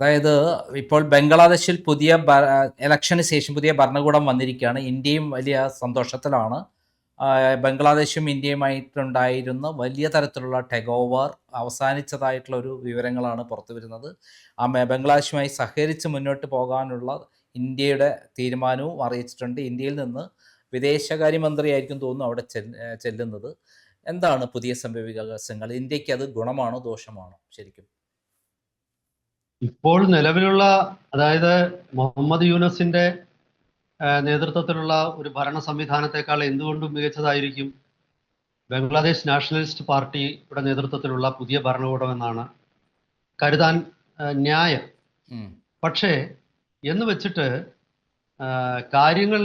അതായത് ഇപ്പോൾ ബംഗ്ലാദേശിൽ ഇലക്ഷന് ശേഷം പുതിയ ഭരണകൂടം വന്നിരിക്കുകയാണ്. ഇന്ത്യയും വലിയ സന്തോഷത്തിലാണ്. ബംഗ്ലാദേശും ഇന്ത്യയുമായിട്ടുണ്ടായിരുന്ന വലിയ തരത്തിലുള്ള ടെഗ് ഓവർ അവസാനിച്ചതായിട്ടുള്ള ഒരു വിവരങ്ങളാണ് പുറത്തു വരുന്നത്. ബംഗ്ലാദേശുമായി സഹകരിച്ച് മുന്നോട്ട് പോകാനുള്ള ഇന്ത്യയുടെ തീരുമാനവും അറിയിച്ചിട്ടുണ്ട്. ഇന്ത്യയിൽ നിന്ന് വിദേശകാര്യമന്ത്രിയായിരിക്കും തോന്നുന്നു അവിടെ ചെല്ലുന്നത്. എന്താണ് പുതിയ സംഭവവികാസങ്ങൾ? ഇന്ത്യക്ക് അത് ഗുണമാണോ ദോഷമാണോ ശരിക്കും? ഇപ്പോൾ നിലവിലുള്ള, അതായത് മുഹമ്മദ് യൂനസിന്റെ നേതൃത്വത്തിലുള്ള ഒരു ഭരണ സംവിധാനത്തെക്കാൾ എന്തുകൊണ്ടും മികച്ചതായിരിക്കും ബംഗ്ലാദേശ് നാഷണലിസ്റ്റ് പാർട്ടിയുടെ നേതൃത്വത്തിലുള്ള പുതിയ ഭരണകൂടമെന്നാണ് കരുതാൻ ന്യായം. പക്ഷേ എന്ന് വെച്ചിട്ട് കാര്യങ്ങൾ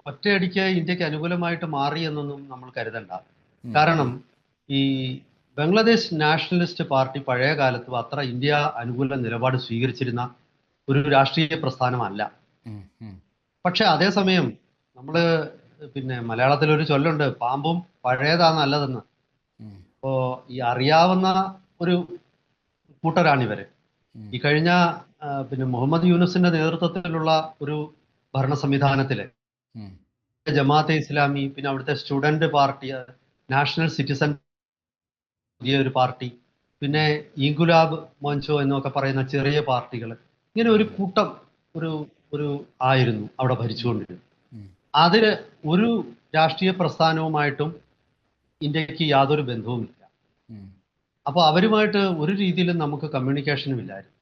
ഒറ്റയടിക്ക് ഇന്ത്യക്ക് അനുകൂലമായിട്ട് മാറി എന്നൊന്നും നമ്മൾ കരുതണ്ട. കാരണം ഈ ബംഗ്ലാദേശ് നാഷണലിസ്റ്റ് പാർട്ടി പഴയ കാലത്ത് അത്ര ഇന്ത്യ അനുകൂല നിലപാട് സ്വീകരിച്ചിരുന്ന ഒരു രാഷ്ട്രീയ പ്രസ്ഥാനമല്ല. പക്ഷെ അതേസമയം നമ്മള് മലയാളത്തിലൊരു ചൊല്ലുണ്ട്, പാമ്പും പഴയതാ നല്ലതെന്ന്. അപ്പോ ഈ അറിയാവുന്ന ഒരു കൂട്ടരാണിവര്. ഈ കഴിഞ്ഞ മുഹമ്മദ് യൂനസിന്റെ നേതൃത്വത്തിലുള്ള ഒരു ഭരണ സംവിധാനത്തില് ജമാഅത്തെ ഇസ്ലാമി, പിന്നെ അവിടുത്തെ സ്റ്റുഡന്റ് പാർട്ടി, നാഷണൽ സിറ്റിസൺ പുതിയ ഒരു പാർട്ടി, പിന്നെ ഇൻകുലാബ് മോഞ്ചോ എന്നൊക്കെ പറയുന്ന ചെറിയ പാർട്ടികൾ, ഇങ്ങനെ ഒരു കൂട്ടം ഒരു ആയിരുന്നു അവിടെ ഭരിച്ചുകൊണ്ടിരുന്നത്. അതില് ഒരു രാഷ്ട്രീയ പ്രസ്ഥാനവുമായിട്ടും ഇന്ത്യക്ക് യാതൊരു ബന്ധവുമില്ല. അപ്പോൾ അവരുമായിട്ട് ഒരു രീതിയിലും നമുക്ക് കമ്മ്യൂണിക്കേഷനും ഇല്ലായിരുന്നു.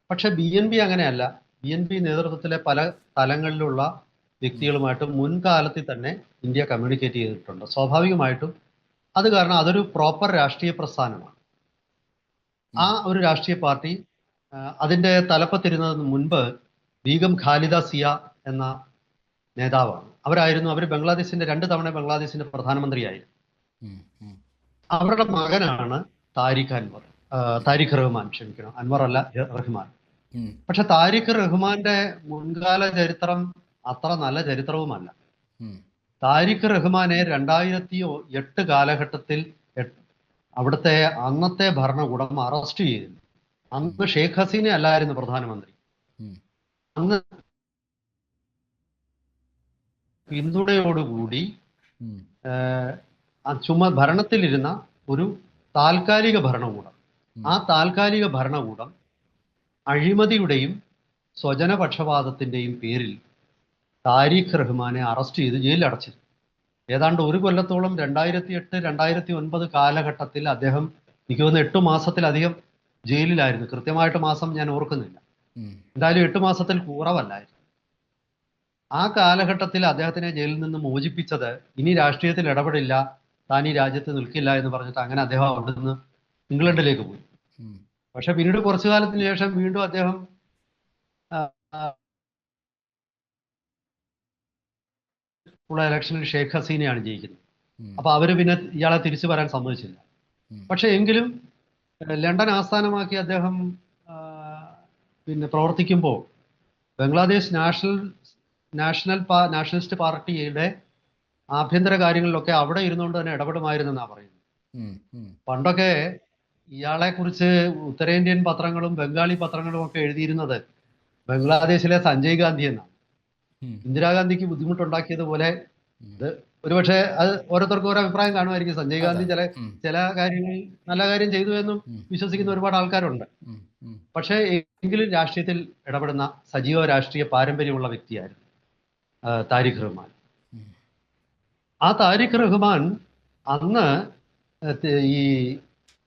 പക്ഷെ BNP അങ്ങനെയല്ല. BNP നേതൃത്വത്തിലെ പല തലങ്ങളിലുള്ള വ്യക്തികളുമായിട്ട് മുൻകാലത്തിൽ തന്നെ ഇന്ത്യ കമ്മ്യൂണിക്കേറ്റ് ചെയ്തിട്ടുണ്ട്. സ്വാഭാവികമായിട്ടും അത് കാരണം അതൊരു പ്രോപ്പർ രാഷ്ട്രീയ പ്രസ്ഥാനമാണ്. ആ ഒരു രാഷ്ട്രീയ പാർട്ടി അതിന്റെ തലപ്പത്തിരുന്നതിന് മുൻപ് ബീഗം ഖാലിദ സിയ എന്ന നേതാവാണ്. അവർ ബംഗ്ലാദേശിന്റെ 2 തവണ ബംഗ്ലാദേശിന്റെ പ്രധാനമന്ത്രിയായിരുന്നു. അവരുടെ മകനാണ് താരിഖ് റഹ്മാൻ, ക്ഷമിക്കണം, അൻവർ അല്ല, റഹ്മാൻ. പക്ഷെ താരിഖ് റഹ്മാന്റെ മുൻകാല ചരിത്രം അത്ര നല്ല ചരിത്രവുമല്ല. താരിഖ് റഹ്മാനെ 2008 കാലഘട്ടത്തിൽ അവിടുത്തെ അന്നത്തെ ഭരണകൂടം അറസ്റ്റ് ചെയ്തു. അന്ന് ഷെയ്ഖ് ഹസീന അല്ലായിരുന്നു പ്രധാനമന്ത്രി. അന്ന് പിന്തുണയോടുകൂടി ഭരണത്തിലിരുന്ന ഒരു താൽക്കാലിക ഭരണകൂടം. ആ താൽക്കാലിക ഭരണകൂടം അഴിമതിയുടെയും സ്വജനപക്ഷപാതത്തിന്റെയും പേരിൽ താരിഖ് റഹ്മാനെ അറസ്റ്റ് ചെയ്ത് ജയിലിൽ അടച്ചു. ഏതാണ്ട് 1 കൊല്ലത്തോളം 2008-2009 കാലഘട്ടത്തിൽ അദ്ദേഹം എനിക്ക് തോന്നുന്നു 8 മാസത്തിലധികം ജയിലിലായിരുന്നു. കൃത്യമായിട്ട് മാസം ഞാൻ ഓർക്കുന്നില്ല, എന്തായാലും 8 മാസത്തിൽ കുറവല്ലായിരുന്നു. ആ കാലഘട്ടത്തിൽ അദ്ദേഹത്തിനെ ജയിലിൽ നിന്ന് മോചിപ്പിച്ചത് ഇനി രാഷ്ട്രീയത്തിൽ ഇടപെടില്ല, താൻ ഈ രാജ്യത്ത് നിൽക്കില്ല എന്ന് പറഞ്ഞിട്ട് അങ്ങനെ അദ്ദേഹം അവിടെ നിന്ന് ഇംഗ്ലണ്ടിലേക്ക് പോയി. പക്ഷെ പിന്നീട് കുറച്ചു കാലത്തിന് ശേഷം വീണ്ടും അദ്ദേഹം ഉള്ള ഇലക്ഷനിൽ ഷെയ്ഖ് ഹസീനയാണ് ജയിക്കുന്നത്. അപ്പൊ അവര് പിന്നെ ഇയാളെ തിരിച്ചു വരാൻ സമ്മതിച്ചില്ല. പക്ഷെ എങ്കിലും ലണ്ടൻ ആസ്ഥാനമാക്കി അദ്ദേഹം പ്രവർത്തിക്കുമ്പോൾ ബംഗ്ലാദേശ് നാഷണലിസ്റ്റ് പാർട്ടിയുടെ ആഭ്യന്തര കാര്യങ്ങളിലൊക്കെ അവിടെ ഇരുന്നുകൊണ്ട് തന്നെ ഇടപെടുമായിരുന്നെന്നാണ് പറയുന്നത്. പണ്ടൊക്കെ ഇയാളെ കുറിച്ച് ഉത്തരേന്ത്യൻ പത്രങ്ങളും ബംഗാളി പത്രങ്ങളും ഒക്കെ എഴുതിയിരുന്നത് ബംഗ്ലാദേശിലെ സഞ്ജയ് ഗാന്ധി എന്നാണ്. ഇന്ദിരാഗാന്ധിക്ക് ബുദ്ധിമുട്ടുണ്ടാക്കിയതുപോലെ ഒരുപക്ഷെ അത് ഓരോരുത്തർക്കും ഓരോ അഭിപ്രായം കാണുമായിരിക്കും. സഞ്ജയ് ഗാന്ധി ചില കാര്യങ്ങൾ നല്ല കാര്യം ചെയ്തു എന്നും വിശ്വസിക്കുന്ന ഒരുപാട് ആൾക്കാരുണ്ട്. പക്ഷേ എങ്കിലും രാഷ്ട്രീയത്തിൽ ഇടപെടുന്ന സജീവ രാഷ്ട്രീയ പാരമ്പര്യമുള്ള വ്യക്തിയായിരുന്നു താരിഖ് റഹ്മാൻ. ആ താരിഖ് റഹ്മാൻ അന്ന് ഈ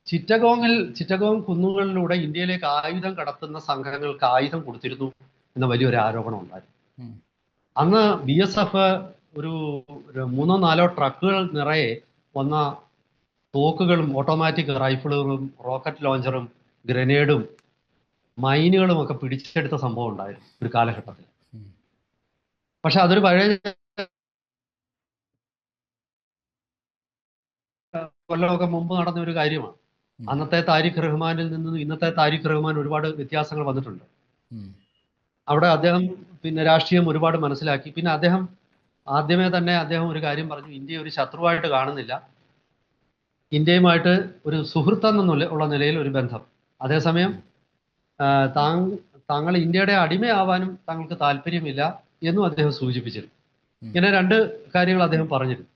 ചിറ്റഗോങ് കുന്നുകളിലൂടെ ഇന്ത്യയിലേക്ക് ആയുധം കടത്തുന്ന സംഘങ്ങൾക്ക് ആയുധം കൊടുത്തിരുന്നു എന്ന വലിയൊരു ആരോപണം ഉണ്ടായിരുന്നു. അന്ന് BSF ഒരു 3-4 ട്രക്കുകൾ നിറയെ വന്ന തോക്കുകളും ഓട്ടോമാറ്റിക് റൈഫിളുകളും റോക്കറ്റ് ലോഞ്ചറും ഗ്രനേഡും മൈനുകളും ഒക്കെ പിടിച്ചെടുത്ത സംഭവം ഉണ്ടായിരുന്നു ഒരു കാലഘട്ടത്തിൽ. പക്ഷെ അതൊരു പഴയ കൊല്ലമൊക്കെ മുമ്പ് നടന്ന ഒരു കാര്യമാണ്. അന്നത്തെ താരിഖ് റഹ്മാനിൽ നിന്നും ഇന്നത്തെ താരിഖ് റഹ്മാൻ ഒരുപാട് വ്യത്യാസങ്ങൾ വന്നിട്ടുണ്ട്. അവിടെ അദ്ദേഹം രാഷ്ട്രീയം ഒരുപാട് മനസ്സിലാക്കി. പിന്നെ അദ്ദേഹം ആദ്യമേ തന്നെ ഒരു കാര്യം പറഞ്ഞു, ഇന്ത്യയെ ഒരു ശത്രുവായിട്ട് കാണുന്നില്ല, ഇന്ത്യയുമായിട്ട് ഒരു സുഹൃത്തെന്നുള്ള നിലയിൽ ഒരു ബന്ധം. അതേസമയം താങ്കൾ ഇന്ത്യയുടെ അടിമയാവാനും താങ്കൾക്ക് താല്പര്യമില്ല എന്നും അദ്ദേഹം സൂചിപ്പിച്ചിരുന്നു. ഉം. ഇങ്ങനെ രണ്ട് കാര്യങ്ങൾ അദ്ദേഹം പറഞ്ഞിരുന്നു.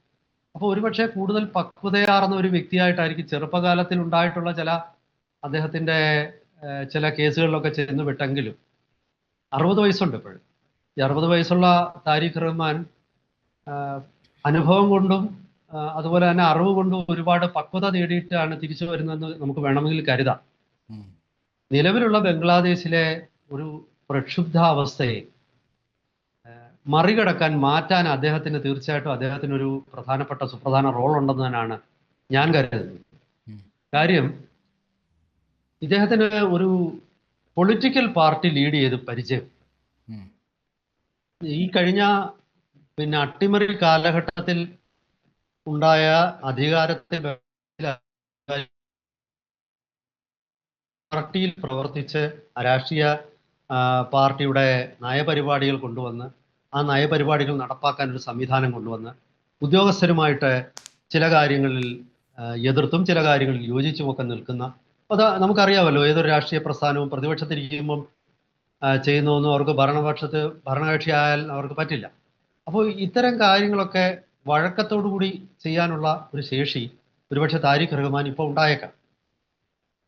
അപ്പോൾ ഒരുപക്ഷെ കൂടുതൽ പക്വതയാർന്ന ഒരു വ്യക്തിയായിട്ടായിരിക്കും ചെറുപ്പകാലത്തിൽ ഉണ്ടായിട്ടുള്ള അദ്ദേഹത്തിന്റെ ചില കേസുകളിലൊക്കെ ചെന്ന് വിട്ടെങ്കിലും 60 വയസ്സുണ്ട് ഇപ്പോഴും. ഈ 60 വയസ്സുള്ള താരിഖ് റഹ്മാൻ അനുഭവം കൊണ്ടും അതുപോലെ തന്നെ അറിവ് കൊണ്ടും ഒരുപാട് പക്വത നേടിയിട്ടാണ് തിരിച്ചു വരുന്നതെന്ന് നമുക്ക് വേണമെങ്കിൽ കരുതാം. ഉം. നിലവിലുള്ള ബംഗ്ലാദേശിലെ ഒരു പ്രക്ഷുബ്ധാവസ്ഥയെ മറികടക്കാൻ, മാറ്റാൻ തീർച്ചയായിട്ടും അദ്ദേഹത്തിന് ഒരു സുപ്രധാന റോൾ ഉണ്ടെന്ന് തന്നെയാണ് ഞാൻ കരുതുന്നത്. ഉം. കാര്യം, ഇദ്ദേഹത്തിന് ഒരു പൊളിറ്റിക്കൽ പാർട്ടി ലീഡ് ചെയ്ത് പരിചയം. ഉം. ഈ കഴിഞ്ഞ അട്ടിമറി കാലഘട്ടത്തിൽ ഉണ്ടായ അധികാരത്തെ പാർട്ടിയിൽ പ്രവർത്തിച്ച് രാഷ്ട്രീയ പാർട്ടിയുടെ നയപരിപാടികൾ കൊണ്ടുവന്ന് ആ നയപരിപാടികൾ നടപ്പാക്കാൻ ഒരു സംവിധാനം കൊണ്ടുവന്ന് ഉദ്യോഗസ്ഥരുമായിട്ട് ചില കാര്യങ്ങളിൽ എതിർത്തും ചില കാര്യങ്ങളിൽ യോജിച്ചുമൊക്കെ നിൽക്കുന്ന, അത് നമുക്കറിയാമല്ലോ, ഏതൊരു രാഷ്ട്രീയ പ്രസ്ഥാനവും പ്രതിപക്ഷത്തിരിക്കുമ്പം ചെയ്യുന്നതൊന്നും അവർക്ക് ഭരണകക്ഷിയായാൽ അവർക്ക് പറ്റില്ല. അപ്പോൾ ഇത്തരം കാര്യങ്ങളൊക്കെ വഴക്കത്തോടു കൂടി ചെയ്യാനുള്ള ഒരു ശേഷി ഒരുപക്ഷെ താരിഖ് റഹ്മാൻ ഇപ്പോൾ ഉണ്ടായേക്കാം.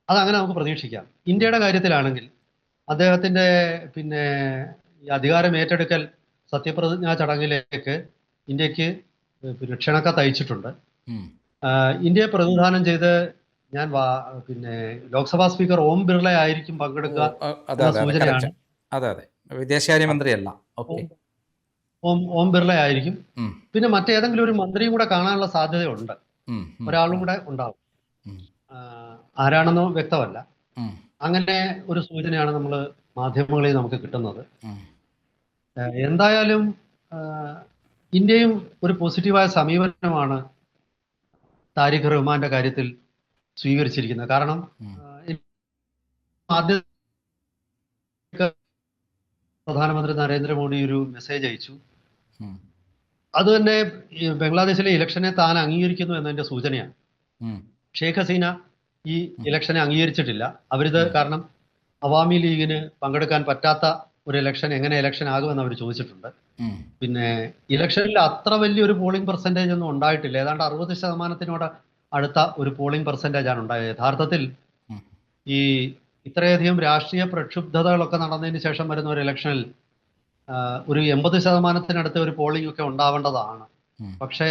അതങ്ങനെ നമുക്ക് പ്രതീക്ഷിക്കാം. ഇന്ത്യയുടെ കാര്യത്തിലാണെങ്കിൽ അദ്ദേഹത്തിന്റെ ഈ അധികാരം ഏറ്റെടുക്കൽ സത്യപ്രതിജ്ഞാ ചടങ്ങിലേക്ക് ഇന്ത്യക്ക് ക്ഷണക്കത്ത് അയച്ചിട്ടുണ്ട്. ഇന്ത്യയെ പ്രതിനിധാനം ചെയ്ത് ഞാൻ ലോക്സഭാ സ്പീക്കർ ഓം ബിർള ആയിരിക്കും പങ്കെടുക്കുക എന്ന സൂചനയാണ്. അതെ, വിദേശകാര്യമന്ത്രിയല്ല. ഓം ബിർള ആയിരിക്കും. പിന്നെ മറ്റേതെങ്കിലും ഒരു മന്ത്രിയും കൂടെ കാണാനുള്ള സാധ്യതയുണ്ട്. ഒരാളും കൂടെ ഉണ്ടാവും. ആരാണെന്നോ വ്യക്തമല്ല. അങ്ങനെ ഒരു സൂചനയാണ് നമ്മൾ മാധ്യമങ്ങളിൽ നമുക്ക് കിട്ടുന്നത്. എന്തായാലും ഇന്ത്യയും ഒരു പോസിറ്റീവായ സമീപനമാണ് താരിഖ് റഹ്മാന്റെ കാര്യത്തിൽ സ്വീകരിച്ചിരിക്കുന്നത്. കാരണം ആദ്യം പ്രധാനമന്ത്രി നരേന്ദ്രമോദി ഒരു മെസ്സേജ് അയച്ചു. അത് തന്നെ ബംഗ്ലാദേശിലെ ഇലക്ഷനെ താൻ അംഗീകരിക്കുന്നു എന്നതിന്റെ സൂചനയാണ്. ഷെയ്ഖ് ഹസീന ഈ ഇലക്ഷനെ അംഗീകരിച്ചിട്ടില്ല. അവരിത് കാരണം അവാമി ലീഗിന് പങ്കെടുക്കാൻ പറ്റാത്ത ഒരു ഇലക്ഷൻ എങ്ങനെ ഇലക്ഷൻ ആകുമെന്ന് അവർ ചോദിച്ചിട്ടുണ്ട്. ഇലക്ഷനിൽ അത്ര വലിയൊരു പോളിംഗ് പെർസെൻറ്റേജ് ഒന്നും ഉണ്ടായിട്ടില്ല. ഏതാണ്ട് 60% അടുത്ത ഒരു പോളിംഗ് പെർസെൻറ്റേജ് ആണ് ഉണ്ടായത്. യഥാർത്ഥത്തിൽ ഈ ഇത്രയധികം രാഷ്ട്രീയ പ്രക്ഷുബ്ധതകളൊക്കെ നടന്നതിന് ശേഷം വരുന്ന ഒരു ഇലക്ഷനിൽ ഒരു 80% ഒരു പോളിംഗ് ഒക്കെ ഉണ്ടാവേണ്ടതാണ്. പക്ഷേ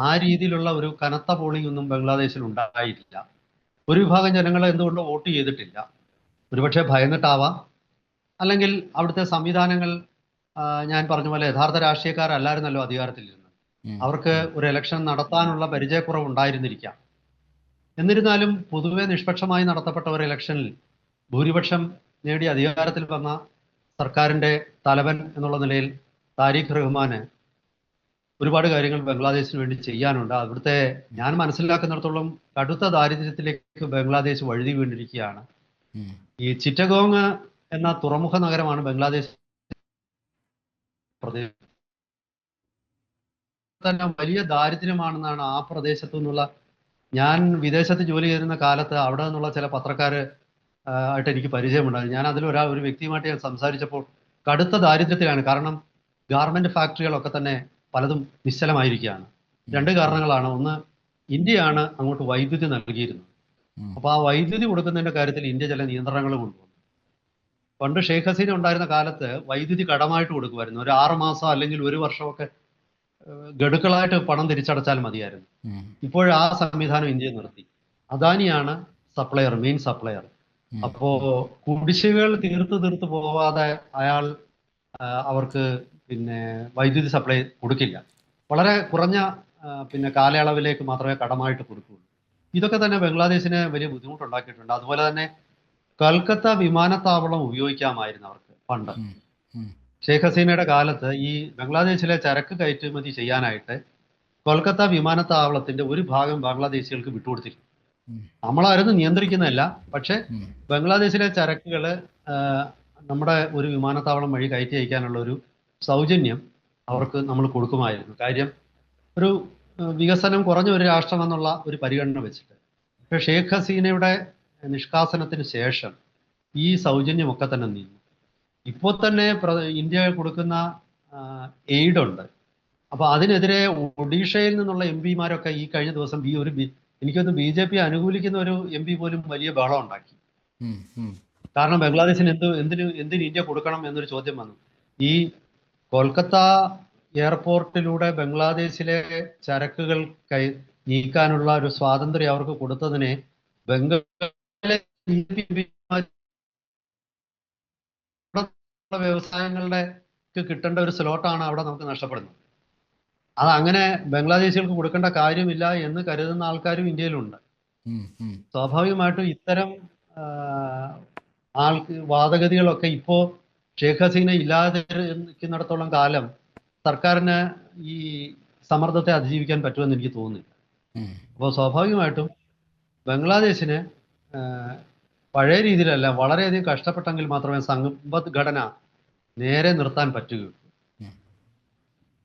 ആ രീതിയിലുള്ള ഒരു കനത്ത പോളിംഗ് ഒന്നും ബംഗ്ലാദേശിൽ ഉണ്ടായിട്ടില്ല. ഒരു വിഭാഗം ജനങ്ങൾ എന്തുകൊണ്ട് വോട്ട് ചെയ്തിട്ടില്ല? ഒരുപക്ഷെ ഭയന്നിട്ടാവാം, അല്ലെങ്കിൽ അവിടുത്തെ സംവിധാനങ്ങൾ ഞാൻ പറഞ്ഞ പോലെ യഥാർത്ഥ രാഷ്ട്രീയക്കാരല്ലായിരുന്നല്ലോ അധികാരത്തിലിരുന്നത്. അവർക്ക് ഒരു ഇലക്ഷൻ നടത്താനുള്ള പരിചയക്കുറവ് ഉണ്ടായിരുന്നിരിക്കാം. എന്നിരുന്നാലും പൊതുവെ നിഷ്പക്ഷമായി നടത്തപ്പെട്ട ഒരു ഇലക്ഷനിൽ ഭൂരിപക്ഷം നേടി അധികാരത്തിൽ വന്ന സർക്കാരിന്റെ തലവൻ എന്നുള്ള നിലയിൽ താരിഖ് റഹ്മാന് ഒരുപാട് കാര്യങ്ങൾ ബംഗ്ലാദേശിന് വേണ്ടി ചെയ്യാനുണ്ട്. അവിടുത്തെ ഞാൻ മനസ്സിലാക്കുന്നിടത്തോളം കടുത്ത ദാരിദ്ര്യത്തിലേക്ക് ബംഗ്ലാദേശ് വഴുതി വീണ്ടിരിക്കുകയാണ്. ഈ ചിറ്റഗോങ് എന്ന തുറമുഖ നഗരമാണ് ബംഗ്ലാദേശ് പ്രദേശം. തന്നെ വലിയ ദാരിദ്ര്യമാണെന്നാണ് ആ പ്രദേശത്തു നിന്നുള്ള, ഞാൻ വിദേശത്ത് ജോലി ചെയ്യുന്ന കാലത്ത് അവിടെ നിന്നുള്ള ചില പത്രക്കാര് ആയിട്ട് എനിക്ക് പരിചയമുണ്ടായിരുന്നു. ഞാൻ ഒരു വ്യക്തിയുമായിട്ട് ഞാൻ സംസാരിച്ചപ്പോൾ കടുത്ത ദാരിദ്ര്യത്തിലാണ്. കാരണം ഗാർമെന്റ് ഫാക്ടറികളൊക്കെ തന്നെ പലതും നിശ്ചലമായിരിക്കുകയാണ്. രണ്ട് കാരണങ്ങളാണ്. ഒന്ന്, ഇന്ത്യയാണ് അങ്ങോട്ട് വൈദ്യുതി നൽകിയിരുന്നത്. അപ്പോൾ ആ വൈദ്യുതി കൊടുക്കുന്നതിന്റെ കാര്യത്തിൽ ഇന്ത്യ ചില നിയന്ത്രണങ്ങൾ കൊണ്ടുവന്നു. പണ്ട് ഷെയ്ഖ് ഹസീന ഉണ്ടായിരുന്ന കാലത്ത് വൈദ്യുതി കടമായിട്ട് കൊടുക്കുമായിരുന്നു. ഒരു 6 മാസം അല്ലെങ്കിൽ ഒരു വർഷമൊക്കെ ഗഡുക്കളായിട്ട് പണം തിരിച്ചടച്ചാൽ മതിയായിരുന്നു. ഇപ്പോൾ ആ സംവിധാനം ഇന്ത്യ നിർത്തി. അദാനിയാണ് മെയിൻ സപ്ലയർ. അപ്പോ കുടിശ്ശികകൾ തീർത്ത് പോവാതെ അയാൾ അവർക്ക് വൈദ്യുതി സപ്ലൈ കൊടുക്കില്ല. വളരെ കുറഞ്ഞ കാലയളവിലേക്ക് മാത്രമേ കടമായിട്ട് കൊടുക്കുകയുള്ളൂ. ഇതൊക്കെ തന്നെ ബംഗ്ലാദേശിന് വലിയ ബുദ്ധിമുട്ടുണ്ടാക്കിയിട്ടുണ്ട്. അതുപോലെ തന്നെ കൽക്കത്ത വിമാനത്താവളം ഉപയോഗിക്കാമായിരുന്നു അവർക്ക് പണ്ട്. ഷെയ്ഖ് ഹസീനയുടെ കാലത്ത് ഈ ബംഗ്ലാദേശിലെ ചരക്ക് കയറ്റുമതി ചെയ്യാനായിട്ട് കൊൽക്കത്ത വിമാനത്താവളത്തിന്റെ ഒരു ഭാഗം ബംഗ്ലാദേശികൾക്ക് വിട്ടുകൊടുത്തിരുന്നു. നമ്മളായിരുന്നു നിയന്ത്രിക്കുന്നതല്ല, പക്ഷെ ബംഗ്ലാദേശിലെ ചരക്കുകള് നമ്മുടെ ഒരു വിമാനത്താവളം വഴി കയറ്റി അയക്കാനുള്ള ഒരു സൗജന്യം അവർക്ക് നമ്മൾ കൊടുക്കുമായിരുന്നു. കാര്യം ഒരു വികസനം കുറഞ്ഞ ഒരു രാഷ്ട്രം എന്നുള്ള ഒരു പരിഗണന വെച്ചിട്ട്. പക്ഷേ ഷെയ്ഖ് ഹസീനയുടെ നിഷ്കാസനത്തിന് ശേഷം ഈ സൗജന്യമൊക്കെ തന്നെ നിന്നു. ഇപ്പോൾ തന്നെ ഇന്ത്യ കൊടുക്കുന്ന എയ്ഡ് ഉണ്ട്. അപ്പൊ അതിനെതിരെ ഒഡീഷയിൽ നിന്നുള്ള എം പിമാരൊക്കെ ഈ കഴിഞ്ഞ ദിവസം എനിക്കൊന്ന് BJP അനുകൂലിക്കുന്ന ഒരു MP പോലും വലിയ ബഹളം ഉണ്ടാക്കി. ഉം, ഉം, കാരണം ബംഗ്ലാദേശിന് എന്തിന് ഇന്ത്യ കൊടുക്കണം എന്നൊരു ചോദ്യം വന്നു. ഈ കൊൽക്കത്ത എയർപോർട്ടിലൂടെ ബംഗ്ലാദേശിലെ ചരക്കുകൾ നീക്കാനുള്ള ഒരു സ്വാതന്ത്ര്യം അവർക്ക് കൊടുത്തതിനെ ബംഗാളിലെ വ്യവസായങ്ങളുടെ കിട്ടേണ്ട ഒരു സ്ലോട്ടാണ് അവിടെ നമുക്ക് നഷ്ടപ്പെടുന്നത്. അത് അങ്ങനെ ബംഗ്ലാദേശികൾക്ക് കൊടുക്കേണ്ട കാര്യമില്ല എന്ന് കരുതുന്ന ആൾക്കാരും ഇന്ത്യയിലുണ്ട്. ഉം, ഉം. സ്വാഭാവികമായിട്ടും ഇത്തരം വാദഗതികളൊക്കെ ഇപ്പോ ഷേഖ് ഹസീന ഇല്ലാതെ നിൽക്കുന്നിടത്തോളം കാലം സർക്കാരിന് ഈ സമ്മർദ്ദത്തെ അതിജീവിക്കാൻ പറ്റുമെന്ന് എനിക്ക് തോന്നുന്നില്ല. ഉം. അപ്പോൾ സ്വാഭാവികമായിട്ടും ബംഗ്ലാദേശിന് പഴയ രീതിയിലല്ല, വളരെയധികം കഷ്ടപ്പെട്ടെങ്കിൽ മാത്രമേ സമ്പദ്ഘടന നേരെ നിർത്താൻ പറ്റുകയുള്ളൂ. ഉം.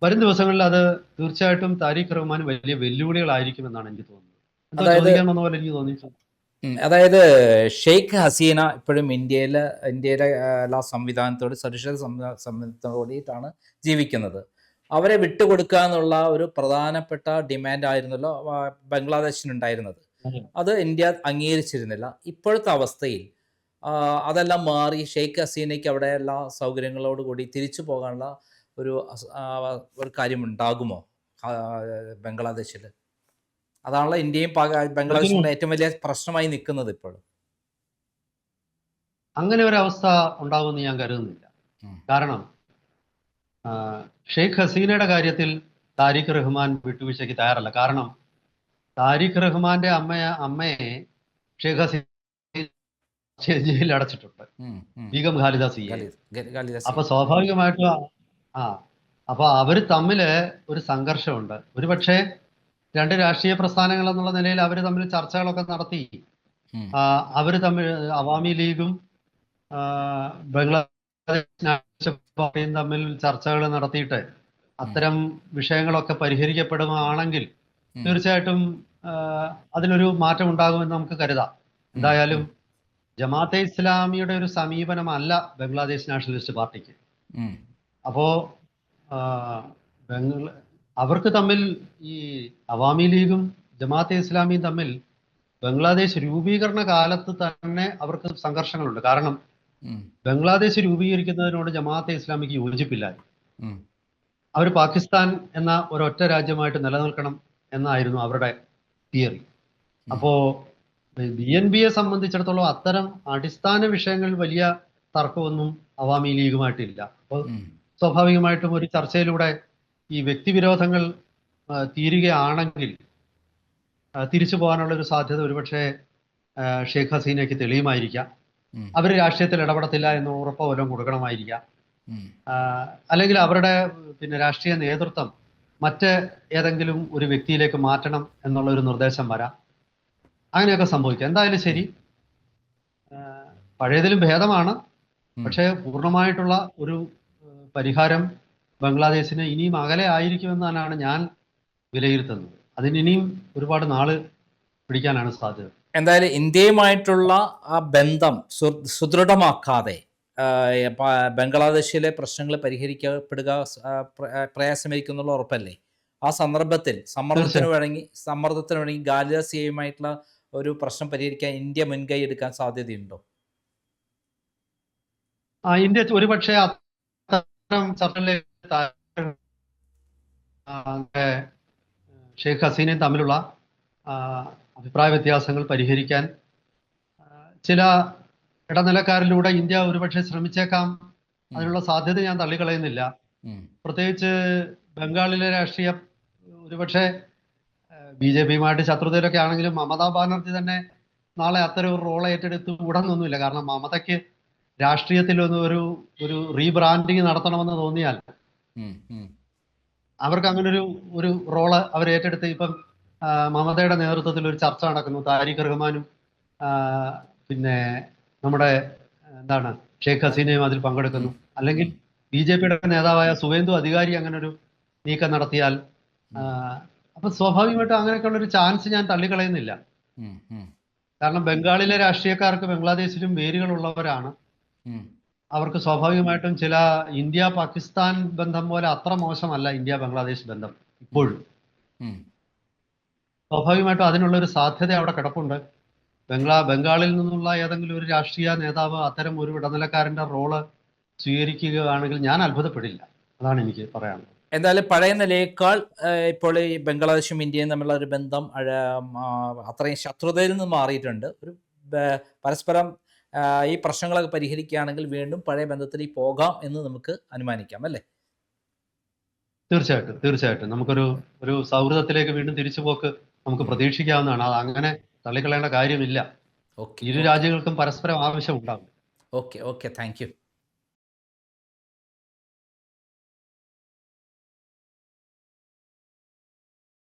വരും ദിവസങ്ങളിൽ അത് തീർച്ചയായിട്ടും താരിഖ് റഹ്മാൻ വലിയ വെല്ലുവിളികളായിരിക്കുമെന്നാണ് എനിക്ക് തോന്നുന്നത്. എന്തോ അതായത് ചോദിക്കാൻ വന്ന പോലെ എനിക്ക് തോന്നി. അതായത് ഷെയ്ഖ് ഹസീന ഇപ്പോഴും ഇന്ത്യയിലെ എല്ലാ സംവിധാനത്തോട് സുരക്ഷിത സംവിധാനത്തോടെയാണ് ജീവിക്കുന്നത്. അവരെ വിട്ടുകൊടുക്കുക എന്നുള്ള ഒരു പ്രധാനപ്പെട്ട ഡിമാൻഡ് ആയിരുന്നല്ലോ ബംഗ്ലാദേശിനുണ്ടായിരുന്നത്. അത് ഇന്ത്യ അംഗീകരിച്ചിരുന്നില്ല. ഇപ്പോഴത്തെ അവസ്ഥയിൽ അതെല്ലാം മാറി ഷെയ്ഖ് ഹസീനയ്ക്ക് അവിടെ എല്ലാ സൗകര്യങ്ങളോടുകൂടി തിരിച്ചു പോകാനുള്ള ഒരു കാര്യം ഉണ്ടാകുമോ ബംഗ്ലാദേശിൽ? അതാണല്ലോ ഇന്ത്യയും ബംഗ്ലാദേശും കൂടെ ഏറ്റവും വലിയ പ്രശ്നമായി നിൽക്കുന്നത് ഇപ്പോൾ. അങ്ങനെ ഒരു അവസ്ഥ ഉണ്ടാകുമെന്ന് ഞാൻ കരുതുന്നില്ല. കാരണം ഷെയ്ഖ് ഹസീനയുടെ കാര്യത്തിൽ താരിഖ് റഹ്മാൻ വിട്ടുവീഴ്ചയ്ക്ക് തയ്യാറല്ല. കാരണം താരിഖ് റഹ്മാന്റെ അമ്മയെ ഷെയ്ഖ് ഹസീന ജയിലിൽ അടച്ചിട്ടുണ്ട്, ബീഗം ഖാലിദ സിയെ. അപ്പൊ സ്വാഭാവികമായിട്ടും അപ്പൊ അവര് തമ്മില് ഒരു സംഘർഷമുണ്ട്. ഒരുപക്ഷെ രണ്ട് രാഷ്ട്രീയ പ്രസ്ഥാനങ്ങൾ എന്നുള്ള നിലയിൽ അവർ തമ്മിൽ ചർച്ചകളൊക്കെ നടത്തി. അവർ തമ്മിൽ അവാമി ലീഗും ബംഗ്ലാദേശ് നാഷണൽ പാർട്ടിയും തമ്മിൽ ചർച്ചകൾ നടത്തിയിട്ട് അത്തരം വിഷയങ്ങളൊക്കെ പരിഹരിക്കപ്പെടുകയാണെങ്കിൽ തീർച്ചയായിട്ടും അതിനൊരു മാറ്റം ഉണ്ടാകുമെന്ന് നമുക്ക് കരുതാം. എന്തായാലും ജമാഅത്തെ ഇസ്ലാമിയുടെ ഒരു സമീപനമല്ല ബംഗ്ലാദേശ് നാഷണലിസ്റ്റ് പാർട്ടിക്ക്. അപ്പോ അവർക്ക് തമ്മിൽ, ഈ അവാമി ലീഗും ജമാഅത്തെ ഇസ്ലാമിയും തമ്മിൽ ബംഗ്ലാദേശ് രൂപീകരണ കാലത്ത് തന്നെ അവർക്ക് സംഘർഷങ്ങളുണ്ട്. കാരണം ബംഗ്ലാദേശ് രൂപീകരിക്കുന്നതിനോട് ജമാഅത്തെ ഇസ്ലാമിക്ക് യോജിപ്പില്ല. അവർ പാകിസ്ഥാൻ എന്ന ഒരൊറ്റ രാജ്യമായിട്ട് നിലനിൽക്കണം എന്നായിരുന്നു അവരുടെ തിയറി. അപ്പോ BNPയെ സംബന്ധിച്ചിടത്തോളം അത്തരം അടിസ്ഥാന വിഷയങ്ങളിൽ വലിയ തർക്കമൊന്നും അവാമി ലീഗുമായിട്ടില്ല. അപ്പോൾ സ്വാഭാവികമായിട്ടും ഒരു ചർച്ചയിലൂടെ ഈ വ്യക്തിവിരോധങ്ങൾ തീരുകയാണെങ്കിൽ തിരിച്ചു പോകാനുള്ള ഒരു സാധ്യത ഒരുപക്ഷെ ഷെയ്ഖ് ഹസീനയ്ക്ക് തെളിയുമായിരിക്കാം. അവർ രാഷ്ട്രീയത്തിൽ ഇടപെടത്തില്ല എന്ന് ഉറപ്പ് വല്ലതും കൊടുക്കണമായിരിക്കാം. അല്ലെങ്കിൽ അവരുടെ രാഷ്ട്രീയ നേതൃത്വം മറ്റ് ഏതെങ്കിലും ഒരു വ്യക്തിയിലേക്ക് മാറ്റണം എന്നുള്ള ഒരു നിർദ്ദേശം വരാം. അങ്ങനെയൊക്കെ സംഭവിക്കാം. എന്തായാലും ശരി, പഴയതിലും ഭേദമാണ്. പക്ഷേ പൂർണ്ണമായിട്ടുള്ള ഒരു പരിഹാരം ബംഗ്ലാദേശിന് ഇനിയും അകലെ ആയിരിക്കുമെന്നാണ് ഞാൻ വിലയിരുത്തുന്നത്. അതിനിയും ഒരുപാട് നാള് പിടിക്കാനാണ് സാധ്യത. എന്തായാലും ഇന്ത്യയുമായിട്ടുള്ള ആ ബന്ധം സുദൃഢമാക്കാതെ ബംഗ്ലാദേശിലെ പ്രശ്നങ്ങൾ പരിഹരിക്കപ്പെടുക പ്രയാസമായിരിക്കുന്നുള്ള ഉറപ്പല്ലേ? ആ സന്ദർഭത്തിൽ സമ്മർദ്ദത്തിന് വഴങ്ങി ഖാലിദ സിയയുമായിട്ടുള്ള ഒരു പ്രശ്നം പരിഹരിക്കാൻ ഇന്ത്യ മുൻകൈ എടുക്കാൻ സാധ്യതയുണ്ടോ? ഇന്ത്യ ഒരുപക്ഷെ ഷെയ്ഖ് ഹസീനയും തമ്മിലുള്ള അഭിപ്രായ വ്യത്യാസങ്ങൾ പരിഹരിക്കാൻ ചില ഇടനിലക്കാരിലൂടെ ഇന്ത്യ ഒരുപക്ഷെ ശ്രമിച്ചേക്കാം. അതിനുള്ള സാധ്യത ഞാൻ തള്ളിക്കളയുന്നില്ല. പ്രത്യേകിച്ച് ബംഗാളിലെ രാഷ്ട്രീയം ഒരുപക്ഷെ BJPയുമായിട്ട് ശത്രുതയിലൊക്കെ ആണെങ്കിലും മമതാ ബാനർജി തന്നെ നാളെ അത്തരം ഒരു റോൾ ഏറ്റെടുത്ത് ഉടനൊന്നുമില്ല. കാരണം മമതയ്ക്ക് രാഷ്ട്രീയത്തിലൊന്നും ഒരു റീബ്രാൻഡിങ് നടത്തണമെന്ന് തോന്നിയാൽ അവർക്ക് അങ്ങനെ ഒരു റോള് അവർ ഏറ്റെടുത്ത് ഇപ്പം മമതയുടെ നേതൃത്വത്തിൽ ഒരു ചർച്ച നടക്കുന്നു. താരിഖ് റഹ്മാനും നമ്മുടെ ഷെയ്ഖ് ഹസീനയും അതിൽ പങ്കെടുക്കുന്നു. അല്ലെങ്കിൽ BJPയുടെ നേതാവായ സുവേന്ദു അധികാരി അങ്ങനെ ഒരു നീക്കം നടത്തിയാൽ അപ്പൊ സ്വാഭാവികമായിട്ടും അങ്ങനെയൊക്കെയുള്ള ഒരു ചാൻസ് ഞാൻ തള്ളിക്കളയുന്നില്ല. കാരണം ബംഗാളിലെ രാഷ്ട്രീയക്കാർക്ക് ബംഗ്ലാദേശിലും വേരുകളുള്ളവരാണ്. അവർക്ക് സ്വാഭാവികമായിട്ടും ചില ഇന്ത്യ പാകിസ്ഥാൻ ബന്ധം പോലെ അത്ര മോശമല്ല ഇന്ത്യ ബംഗ്ലാദേശ് ബന്ധം ഇപ്പോഴും. ഉം. സ്വാഭാവികമായിട്ടും അതിനുള്ള ഒരു സാധ്യത അവിടെ കിടപ്പുണ്ട്. ബംഗാളിൽ നിന്നുള്ള ഏതെങ്കിലും ഒരു രാഷ്ട്രീയ നേതാവ് അത്തരം ഒരു ഇടനിലക്കാരന്റെ റോള് സ്വീകരിക്കുകയാണെങ്കിൽ ഞാൻ അത്ഭുതപ്പെടില്ല. അതാണ് എനിക്ക് പറയാനുള്ളത്. എന്തായാലും പഴയ നിലയേക്കാൾ ഇപ്പോൾ ഈ ബംഗ്ലാദേശും ഇന്ത്യയും തമ്മിലുള്ള ഒരു ബന്ധം അത്രയും ശത്രുതയിൽ നിന്ന് മാറിയിട്ടുണ്ട്. ഒരു പരസ്പരം ഈ പ്രശ്നങ്ങളൊക്കെ പരിഹരിക്കുകയാണെങ്കിൽ വീണ്ടും പഴയ ബന്ധത്തിലേക്ക് പോകാം എന്ന് നമുക്ക് അനുമാനിക്കാം അല്ലേ? തീർച്ചയായിട്ടും തീർച്ചയായിട്ടും നമുക്കൊരു സൗഹൃദത്തിലേക്ക് വീണ്ടും തിരിച്ചുപോക്ക് നമുക്ക് പ്രതീക്ഷിക്കാവുന്നതാണ്. അത് അങ്ങനെ തള്ളിക്കളയേണ്ട കാര്യമില്ല. ഓക്കെ ഇരു രാജ്യങ്ങൾക്കും പരസ്പരം ആവശ്യം ഉണ്ടാകും. Okay okay thank you.